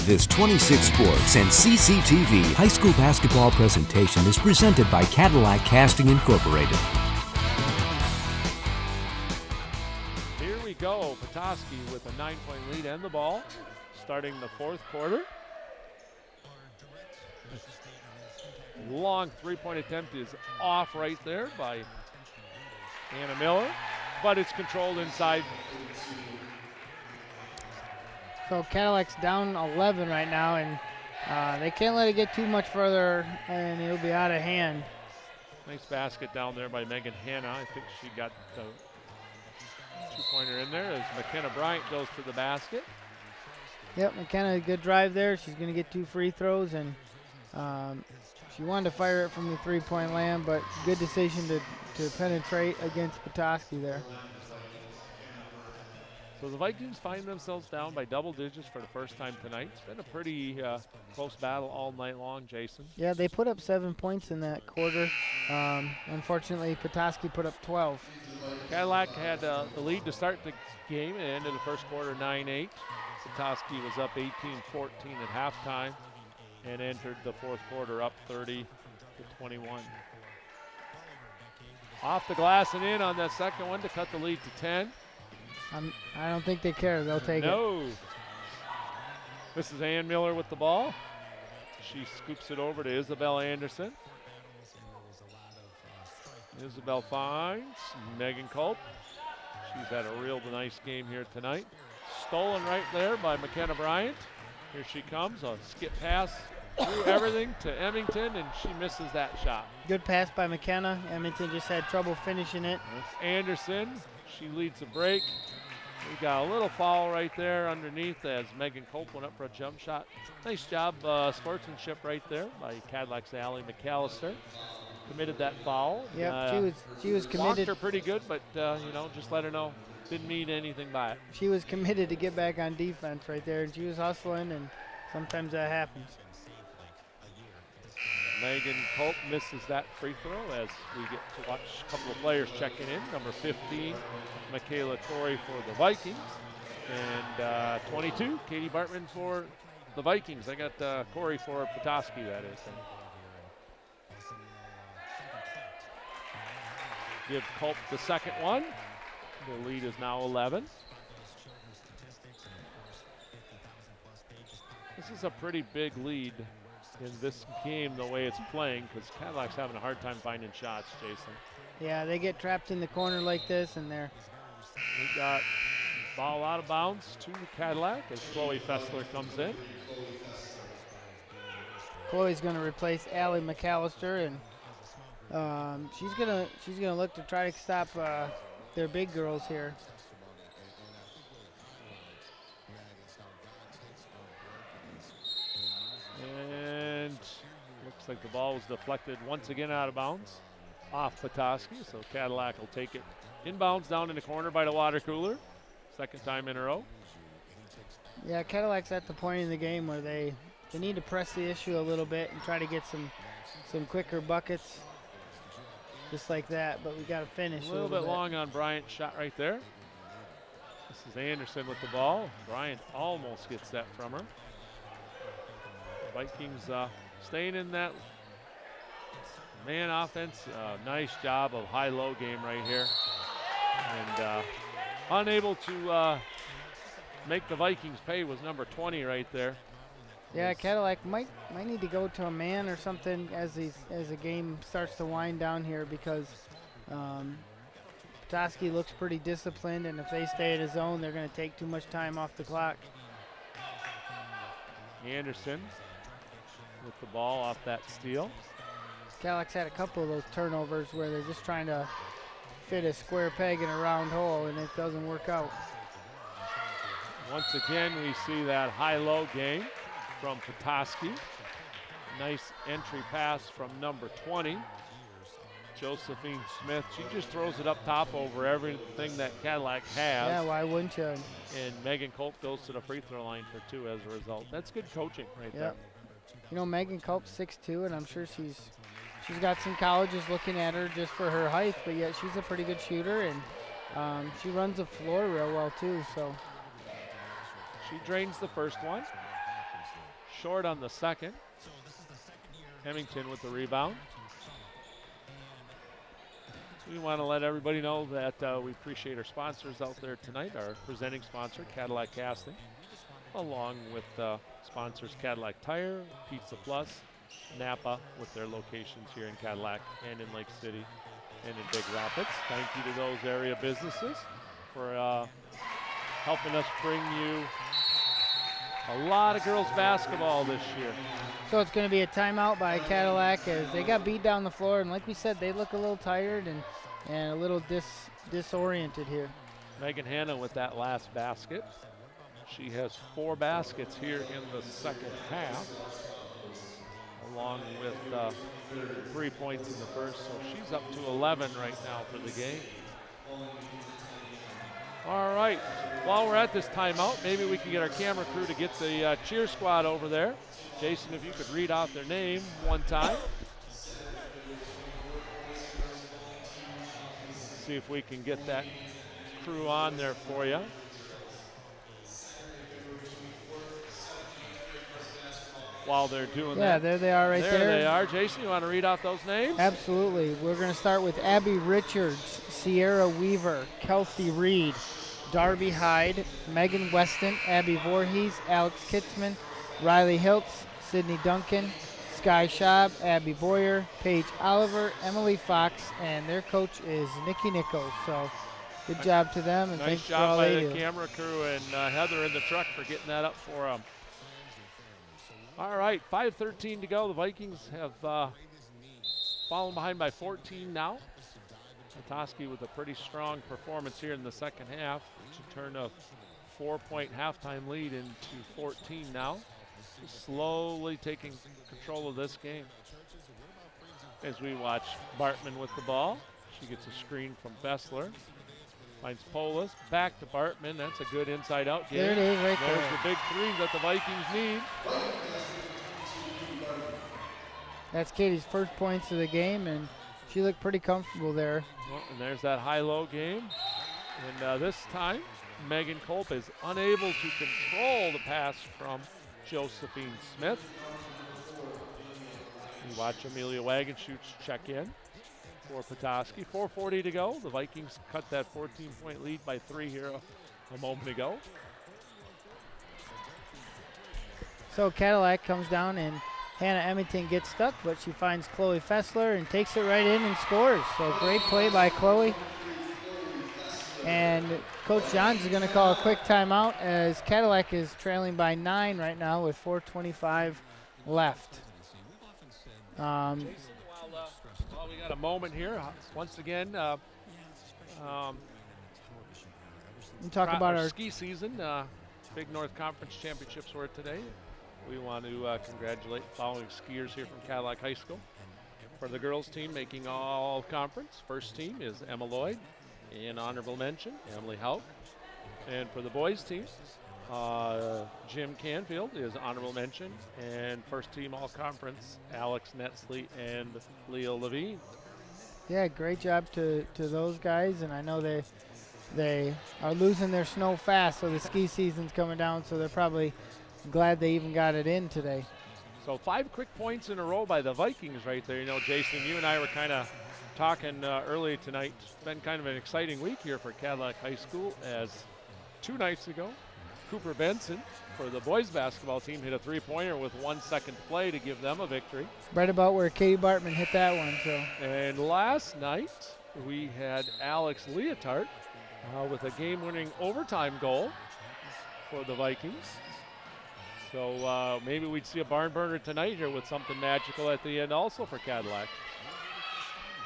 This 26 Sports and CCTV high school basketball presentation is presented by Cadillac Casting Incorporated. Here we go. Petoskey with a 9-point lead and the ball starting the fourth quarter. Long three-point attempt is off right there by Anna Miller, but it's controlled inside. So Cadillac's down 11 right now, and they can't let it get too much further, and it'll be out of hand. Nice basket down there by Megan Hanna. I think she got the two-pointer in there as McKenna Bryant goes to the basket. Yep, McKenna, good drive there. She's going to get 2 free throws, and she wanted to fire it from the three-point land, but good decision to penetrate against Petoskey there. So the Vikings find themselves down by double digits for the first time tonight. It's been a pretty close battle all night long, Jason. Yeah, they put up 7 points in that quarter. Unfortunately, Petoskey put up 12. Cadillac had the lead to start the game and ended the first quarter 9-8. Petoskey was up 18-14 at halftime and entered the fourth quarter up 30-21. Off the glass and in on that second one to cut the lead to 10. I don't think they care. They'll take it. No. This is Ann Miller with the ball. She scoops it over to Isabel Anderson. Isabel finds Megan Culp. She's had a real nice game here tonight. Stolen right there by McKenna Bryant. Here she comes, a skip pass through everything to Emmington, and she misses that shot. Good pass by McKenna. Emmington just had trouble finishing it. That's Anderson. She leads the break. We got a little foul right there underneath as Megan Culp went up for a jump shot. Nice job, sportsmanship right there by Cadillac's Allie McAllister. Committed that foul. Yep, she was committed. Blocked her pretty good, but just let her know didn't mean anything by it. She was committed to get back on defense right there, and she was hustling, and sometimes that happens. Megan Culp misses that free throw as we get to watch a couple of players checking in. Number 15, Michaela Torrey for the Vikings. And 22, Katie Bartman for the Vikings. I got Corey for Petoskey, that is. Give Culp the second one. The lead is now 11. This is a pretty big lead in this game the way it's playing because Cadillac's having a hard time finding shots, Jason. Yeah, they get trapped in the corner like this, and they're... We got ball out of bounds to Cadillac as Chloe Fessler comes in. Chloe's going to replace Allie McAllister, and she's gonna look to try to stop their big girls here. And looks like the ball was deflected once again out of bounds off Petoskey, so Cadillac will take it inbounds down in the corner by the water cooler. Second time in a row. Yeah, Cadillac's at the point in the game where they need to press the issue a little bit and try to get some quicker buckets just like that, but we got to finish a little bit long on Bryant's shot right there. This is Anderson with the ball. Bryant almost gets that from her. Vikings staying in that man offense. Nice job of high-low game right here. And unable to make the Vikings pay was number 20 right there. Yeah, Cadillac might need to go to a man or something as the game starts to wind down here because Petoskey looks pretty disciplined, and if they stay at his zone, they're going to take too much time off the clock. Anderson with the ball off that steal. Cadillac's had a couple of those turnovers where they're just trying to fit a square peg in a round hole, and it doesn't work out. Once again, we see that high-low game from Petoskey. Nice entry pass from number 20, Josephine Smith. She just throws it up top over everything that Cadillac has. Yeah, why wouldn't you? And Megan Culp goes to the free throw line for 2 as a result. That's good coaching right there. You know, Megan Culp's 6'2", and I'm sure she's got some colleges looking at her just for her height, but yet she's a pretty good shooter, and she runs the floor real well too. So she drains the first one. short on the second. Hemmington with the rebound. We want to let everybody know that we appreciate our sponsors out there tonight. Our presenting sponsor, Cadillac Casting, along with sponsors Cadillac Tire, Pizza Plus, Napa, with their locations here in Cadillac and in Lake City and in Big Rapids. Thank you to those area businesses for helping us bring you a lot of girls basketball this year. So it's going to be a timeout by Cadillac as they got beat down the floor, and like we said, they look a little tired and a little disoriented here. Megan Hanna with that last basket. She has 4 baskets here in the second half, along with 3 points in the first, so she's up to 11 right now for the game. All right, while we're at this timeout, maybe we can get our camera crew to get the cheer squad over there. Jason, if you could read off their name one time. See if we can get that crew on there for you. While they're doing that. Yeah, there they are right there. There they are. Jason, you want to read off those names? Absolutely. We're going to start with Abby Richards, Sierra Weaver, Kelsey Reed, Darby Hyde, Megan Weston, Abby Voorhees, Alex Kitzman, Riley Hiltz, Sydney Duncan, Sky Schaub, Abby Boyer, Paige Oliver, Emily Fox, and their coach is Nikki Nichols. So good job to them, and nice thanks for job all by they the do. camera crew and Heather in the truck for getting that up for them. All right, 5:13 to go. The Vikings have fallen behind by 14 now. Petoskey with a pretty strong performance here in the second half to turn a 4-point halftime lead into 14 now. Slowly taking control of this game. As we watch Bartman with the ball. She gets a screen from Fessler. Finds Polis, back to Bartman. That's a good inside-out game. There it is right there. There's the big 3 that the Vikings need. That's Katie's first points of the game, and she looked pretty comfortable there. Well, and there's that high-low game. And this time, Megan Culp is unable to control the pass from Josephine Smith. You watch Amelia Wagenschutz check in for Petoskey. 4:40 to go. The Vikings cut that 14-point lead by 3 here a moment ago. So Cadillac comes down, and Hannah Emmington gets stuck, but she finds Chloe Fessler and takes it right in and scores. So great play by Chloe. And Coach Johns is going to call a quick timeout as Cadillac is trailing by 9 right now with 4:25 left. While we got a moment here, once again, we talk about our ski season. Big North Conference Championships were today. We want to congratulate the following skiers here from Cadillac High School. For the girls team making all conference, first team is Emma Lloyd. In honorable mention, Emily Hauk. And for the boys team, Jim Canfield is honorable mention. And first team all conference, Alex Netsley and Leo Levine. Yeah, great job to those guys, and I know they are losing their snow fast, so the ski season's coming down, so they're probably glad they even got it in today. So 5 quick points in a row by the Vikings right there. You know, Jason, you and I were kind of talking early tonight. It's been kind of an exciting week here for Cadillac High School, as 2 nights ago, Cooper Benson for the boys basketball team hit a 3-pointer with 1 second to play to give them a victory. Right about where Katie Bartman hit that one. So. And last night we had Alex Leotard with a game-winning overtime goal for the Vikings. So maybe we'd see a barn burner tonight here with something magical at the end also for Cadillac.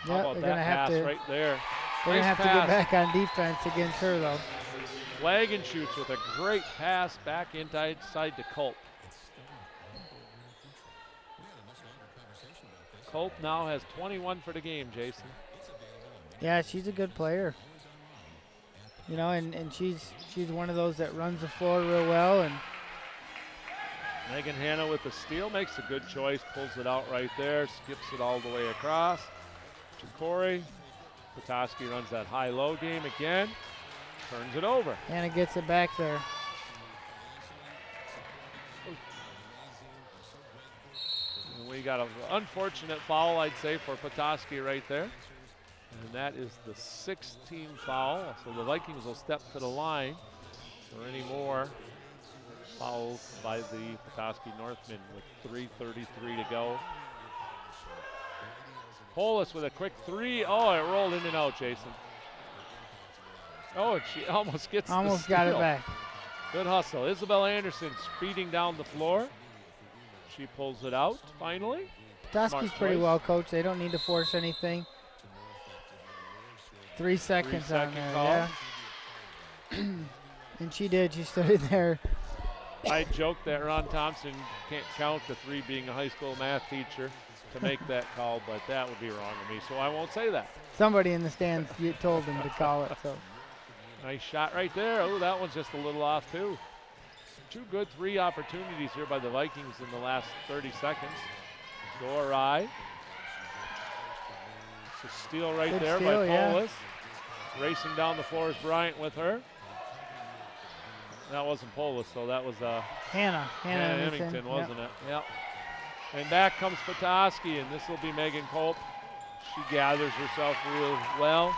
How about that pass right there? They're going to have to get back on defense against her, though. Wagenschutz with a great pass back inside to Culp. Culp now has 21 for the game, Jason. Yeah, she's a good player. You know, and she's one of those that runs the floor real well. And Megan Hanna with the steal, makes a good choice, pulls it out right there, skips it all the way across to Corey. Petoskey runs that high-low game again, turns it over. Hanna gets it back there. we got an unfortunate foul, I'd say, for Petoskey right there. And that is the 16th foul. So the Vikings will step to the line for any more fouls by the Petoskey Northmen with 3:33 to go. Polis with a quick three. Oh, it rolled in and out, Jason. Oh, and she almost gets Almost the got it steal. back. Good hustle. Isabel Anderson speeding down the floor. She pulls it out finally. Petoskey's pretty choice. well coached. They don't need to force anything. 3 seconds on there, call. yeah. And she did. She stood in there. I joked that Ron Thompson can't count to 3 being a high school math teacher to make that call, but that would be wrong of me, so I won't say that. Somebody in the stands told him to call it. So Nice shot right there. Oh, that one's just a little off, too. 2 good 3 opportunities here by the Vikings in the last 30 seconds. Dorai. It's a steal right Good there steal, by yeah. Polis. Racing down the floor is Bryant with her. That wasn't Polis, though. That was Hannah Hemington, wasn't it? Yep. And back comes Petoskey, and this will be Megan Culp. She gathers herself real well,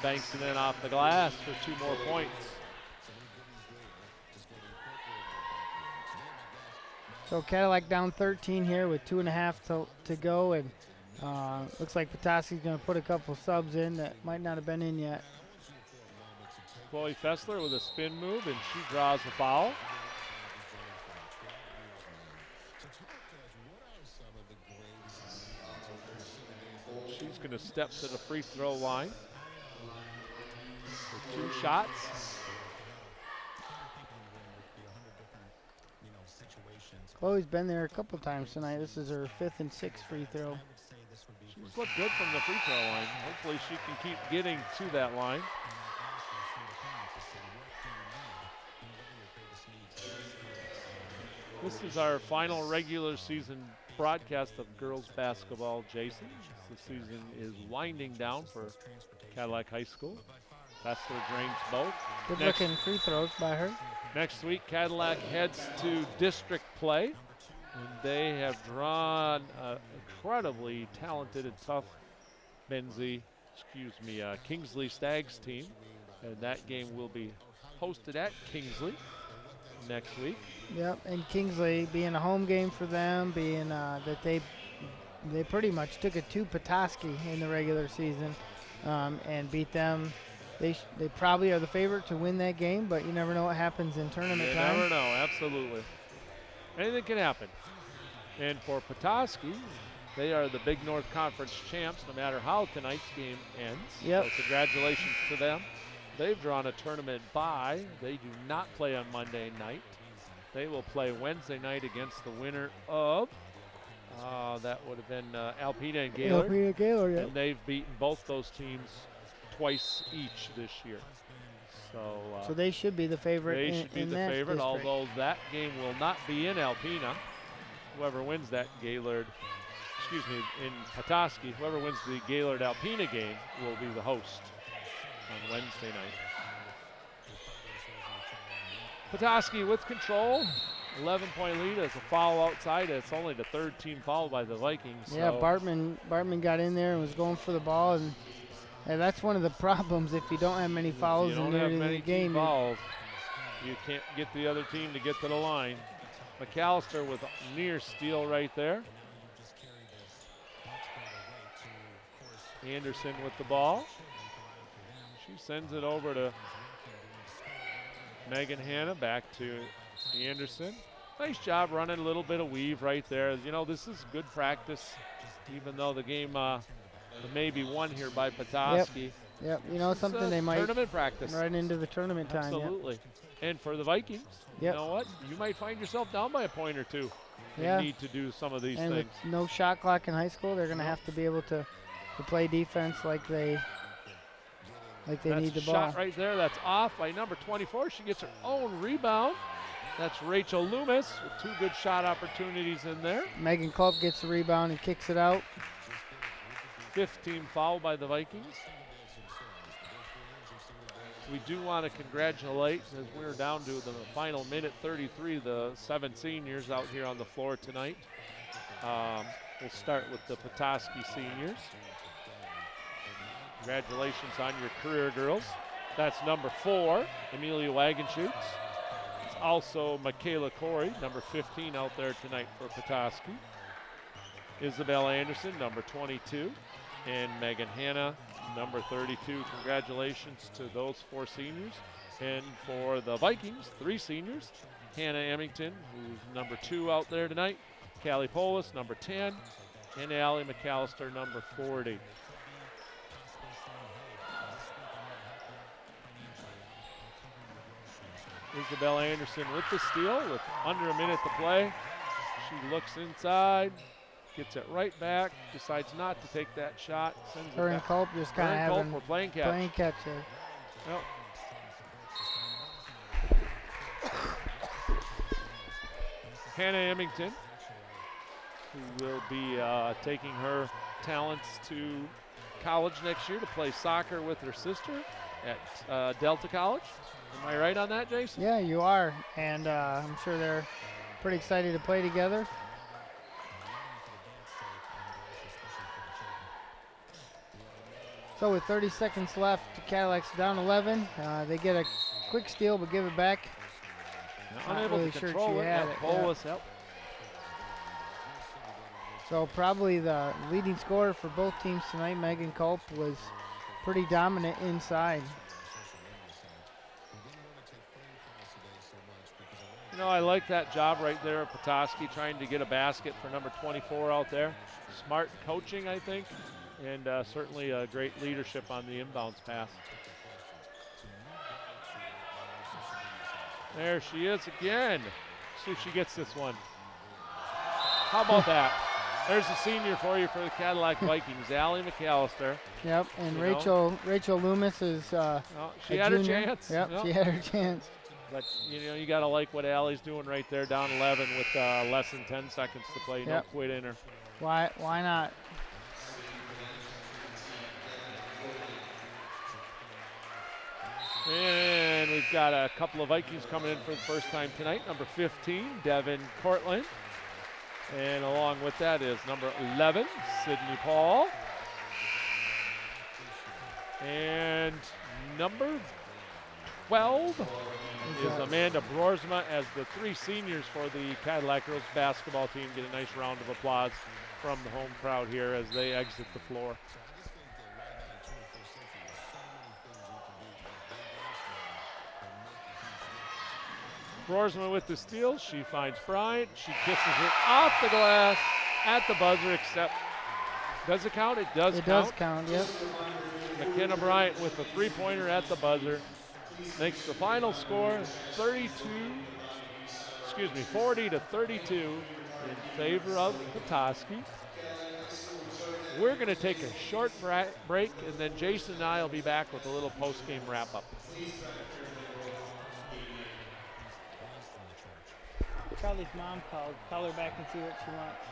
banks it in off the glass for 2 more points. So Cadillac down 13 here with 2.5 to go, and looks like Petoskey's going to put a couple subs in that might not have been in yet. Chloe Fessler with a spin move, and she draws the foul. She's going to step to the free throw line for 2 shots. Chloe's been there a couple times tonight. This is her 5th and 6th free throw. She's looked good from the free throw line. Hopefully she can keep getting to that line. This is our final regular season broadcast of girls basketball, Jason. The season is winding down for Cadillac High School. Fessler drains both. Good looking free throws by her. Next week, Cadillac heads to district play, and they have drawn an incredibly talented and tough Kingsley Stags team, and that game will be hosted at Kingsley next week. Yep, and Kingsley being a home game for them, being that they pretty much took it to Petoskey in the regular season and beat them. They probably are the favorite to win that game, but you never know what happens in tournament time. You never know, absolutely. Anything can happen. And for Petoskey, they are the Big North Conference champs no matter how tonight's game ends. Yep. So congratulations to them. They've drawn a tournament bye. They do not play on Monday night. They will play Wednesday night against the winner of, that would have been Alpena and Gaylord. Alpena and Gaylord, yeah. And they've beaten both those teams twice each this year. So they should be the favorite. They should be the favorite, although that game will not be in Alpena. Whoever wins that in Petoskey, whoever wins the Gaylord-Alpena game will be the host on Wednesday night. Petoskey with control, 11-point lead as a foul outside. It's only the 3rd team fouled by the Vikings. Yeah, so Bartman got in there and was going for the ball, and that's one of the problems if you don't have many fouls in the game. Fouls, you can't get the other team to get to the line. McAllister with a near steal right there. Anderson with the ball. She sends it over to Megan Hanna, back to Anderson. Nice job running a little bit of weave right there. You know, this is good practice, even though the game may be won here by Petoskey. Yep, you know, something they might tournament practice right into the tournament time. Absolutely. Yep. And for the Vikings, you know what? You might find yourself down by a point or 2. You need to do some of these and things. With no shot clock in high school, they're going to have to be able to play defense like they need the ball. Shot right there. That's off by number 24. She gets her own rebound. That's Rachel Loomis with 2 good shot opportunities in there. Megan Culp gets the rebound and kicks it out. 5th team foul by the Vikings. We do want to congratulate, as we're down to the final minute 33, the 7 seniors out here on the floor tonight. We'll start with the Petoskey seniors. Congratulations on your career, girls. That's number 4, Amelia Wagenschutz. It's also Michaela Corey, number 15 out there tonight for Petoskey. Isabel Anderson, number 22. And Megan Hanna, number 32. Congratulations to those 4 seniors. And for the Vikings, 3 seniors. Hannah Emmington, who's number 2 out there tonight. Callie Polis, number 10. And Allie McAllister, number 40. Isabel Anderson with the steal with under a minute to play. She looks inside, gets it right back, decides not to take that shot. Sends Her it and back. Culp just kind of having We're playing catch. Playing catch here. Yep. Hannah Emmington, who will be taking her talents to college next year to play soccer with her sister at Delta College. Am I right on that, Jason? Yeah, you are, and I'm sure they're pretty excited to play together. So with 30 seconds left, Cadillac's down 11. They get a quick steal, but give it back. Unable really to sure control she it. had That it, Polis, yep. So probably the leading scorer for both teams tonight, Megan Culp, was pretty dominant inside. You know, I like that job right there of Petoskey trying to get a basket for number 24 out there. Smart coaching, I think, and certainly a great leadership on the inbounds pass. There she is again. See if she gets this one. How about that? There's a senior for you for the Cadillac Vikings, Allie McAllister. Yep, and Rachel Loomis is she a had junior. her chance. Yep, she had her chance. But, you know, you got to like what Allie's doing right there, down 11 with less than 10 seconds to play. Yep. No quit in her. Why not? And we've got a couple of Vikings coming in for the first time tonight. Number 15, Devin Cortland. And along with that is number 11, Sydney Paul. And number 12 is Amanda Broersma, as the 3 seniors for the Cadillac girls basketball team get a nice round of applause from the home crowd here as they exit the floor. Broersma with the steal. She finds Bryant. She kisses it off the glass at the buzzer, except does it count? It does count. It does count, yep. McKenna Bryant with a 3-pointer at the buzzer makes the final score 40 to 32 in favor of Petoskey. We're going to take a short break, and then Jason and I will be back with a little post-game wrap-up. Charlie's mom called. Call her back and see what she wants.